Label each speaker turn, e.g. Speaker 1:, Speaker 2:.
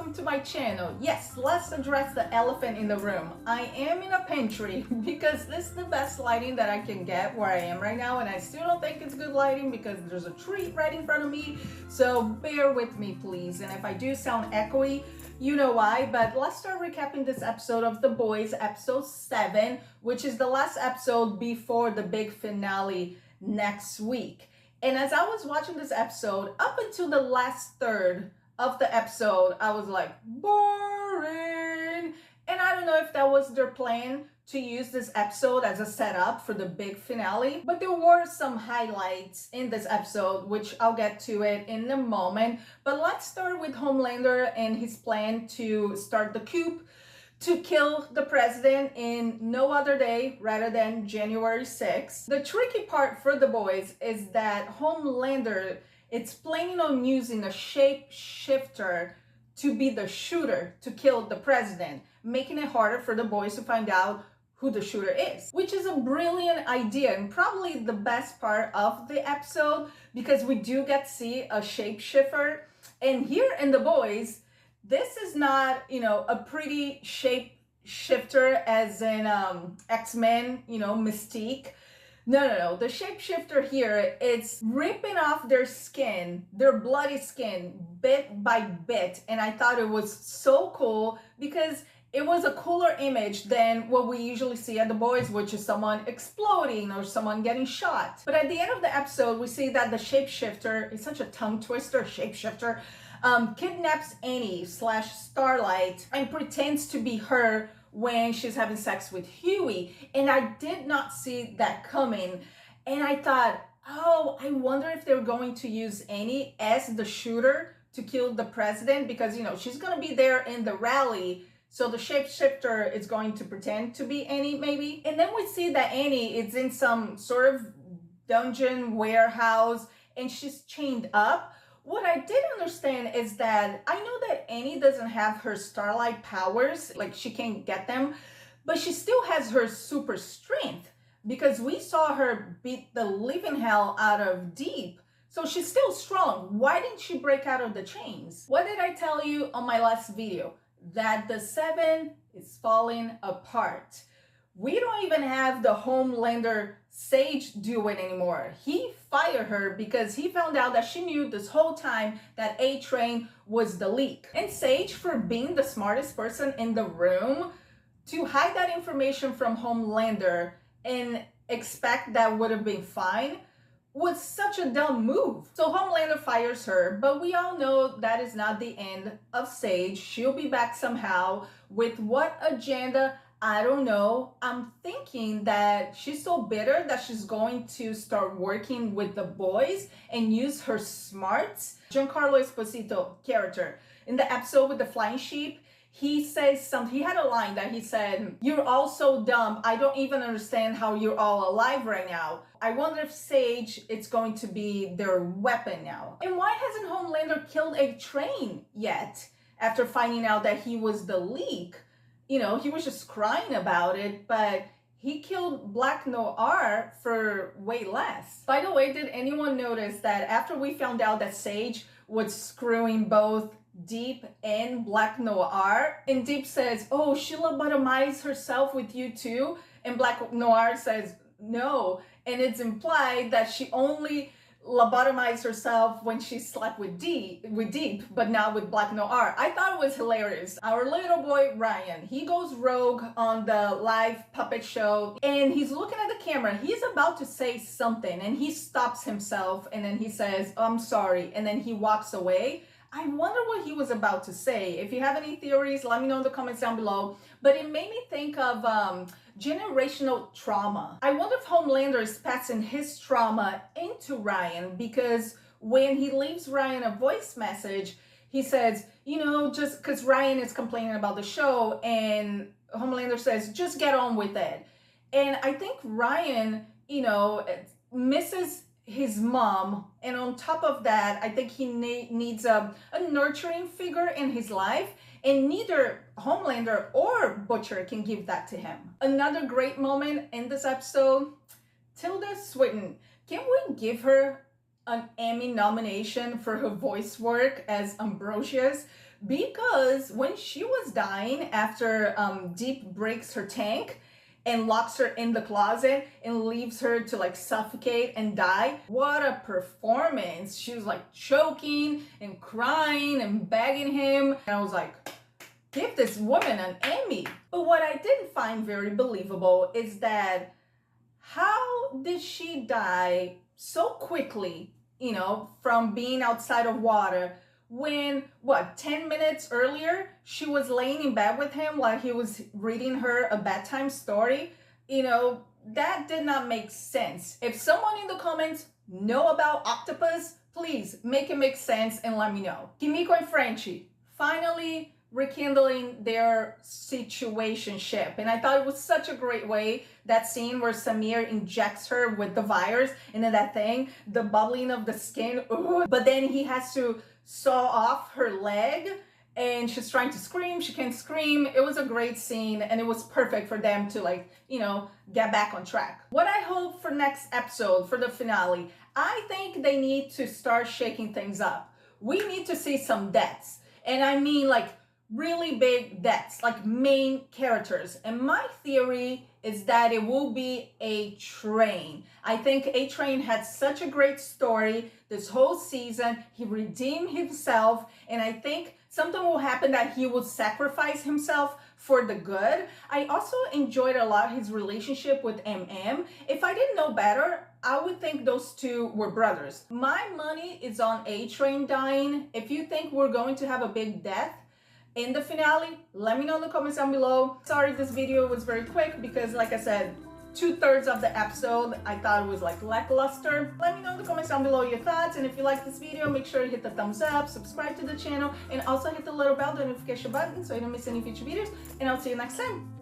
Speaker 1: welcome to my channel. Yes, let's address the elephant in the room. I am in a pantry because this is the best lighting that I can get where I am right now, and I still don't think it's good lighting because there's a tree right in front of me, so bear with me please. And if I do sound echoey, you know why. But let's start recapping this episode of The Boys, episode 7, which is the last episode before the big finale next week. And as I was watching this episode, up until the last third of the episode, I was like, boring. And I don't know if that was their plan to use this episode as a setup for the big finale, but there were some highlights in this episode, which I'll get to it in a moment. But let's start with Homelander and his plan to start the coup to kill the president in no other day rather than January 6th. The tricky part for the boys is that Homelander, it's planning on using a shapeshifter to be the shooter to kill the president, making it harder for the boys to find out who the shooter is, which is a brilliant idea and probably the best part of the episode because we do get to see a shapeshifter. And here in The Boys, this is not, a pretty shapeshifter as in X-Men, Mystique. No. The shapeshifter here, it's ripping off their skin, their bloody skin, bit by bit. And I thought it was so cool because it was a cooler image than what we usually see at The Boys, which is someone exploding or someone getting shot. But at the end of the episode, we see that the shapeshifter, it's such a tongue twister, shapeshifter, kidnaps Annie / Starlight and pretends to be her when she's having sex with Huey. And I did not see that coming. And I thought, oh, I wonder if they're going to use Annie as the shooter to kill the president because, she's going to be there in the rally. So the shapeshifter is going to pretend to be Annie maybe. And then we see that Annie is in some sort of dungeon warehouse and she's chained up. What I did understand is that I know that Annie doesn't have her Starlight powers, like she can't get them, but she still has her super strength because we saw her beat the living hell out of Deep. So she's still strong. Why didn't she break out of the chains? What did I tell you on my last video? That the 7 is falling apart. We don't even have the Homelander Sage do it anymore. He fired her because he found out that she knew this whole time that A-Train was the leak. And Sage, for being the smartest person in the room, to hide that information from Homelander and expect that would have been fine, was such a dumb move. So Homelander fires her, but we all know that is not the end of Sage. She'll be back somehow. With what agenda? I don't know. I'm thinking that she's so bitter that she's going to start working with the boys and use her smarts. Giancarlo Esposito character in the episode with the flying sheep, he says something. He had a line that he said, "You're all so dumb. I don't even understand how you're all alive right now." I wonder if Sage, it's going to be their weapon now. And why hasn't Homelander killed A-Train yet after finding out that he was the leak? He was just crying about it, but he killed Black Noir for way less. By the way, did anyone notice that after we found out that Sage was screwing both Deep and Black Noir, and Deep says, "Oh, she lobotomized herself with you too?" And Black Noir says, "No." And it's implied that she only lobotomized herself when she slept with Deep, but not with Black Noir. I thought it was hilarious. Our little boy Ryan, he goes rogue on the live puppet show and he's looking at the camera. He's about to say something and he stops himself and then he says, "I'm sorry," and then he walks away. I wonder what he was about to say. If you have any theories, let me know in the comments down below. But it made me think of generational trauma. I wonder if Homelander is passing his trauma into Ryan because when he leaves Ryan a voice message, he says, just because Ryan is complaining about the show and Homelander says, "Just get on with it." And I think Ryan, misses his mom, and on top of that, I think he needs a nurturing figure in his life, and neither Homelander or Butcher can give that to him. Another great moment in this episode, Tilda Swinton. Can we give her an Emmy nomination for her voice work as Ambrosia's, because when she was dying after Deep breaks her tank and locks her in the closet and leaves her to like suffocate and die, what a performance. She was like choking and crying and begging him. And I was like, give this woman an Emmy. But what I didn't find very believable is that how did she die so quickly, you know, from being outside of water, when, what, 10 minutes earlier, she was laying in bed with him while he was reading her a bedtime story? You know, that did not make sense. If someone in the comments know about octopus, please make it make sense and let me know. Kimiko and Frenchie finally rekindling their situationship, and I thought it was such a great way, that scene where Samir injects her with the virus and then that thing, the bubbling of the skin, ooh, but then he has to saw off her leg and she's trying to scream, she can't scream. It was a great scene and it was perfect for them to, like, you know, get back on track. What I hope for next episode, for the finale, I think they need to start shaking things up. We need to see some deaths, and I mean like really big deaths, like main characters. And my theory is that it will be A-Train. I think A-Train had such a great story this whole season. He redeemed himself, and I think something will happen that he will sacrifice himself for the good. I also enjoyed a lot his relationship with MM. If I didn't know better, I would think those two were brothers. My money is on A-Train dying. If you think we're going to have a big death in the finale, let me know in the comments down below. Sorry this video was very quick because, like I said, 2/3 of the episode I thought it was like lackluster. Let me know in the comments down below your thoughts, and if you like this video, make sure you hit the thumbs up, subscribe to the channel, and also hit the little bell, the notification button, so you don't miss any future videos. And I'll see you next time.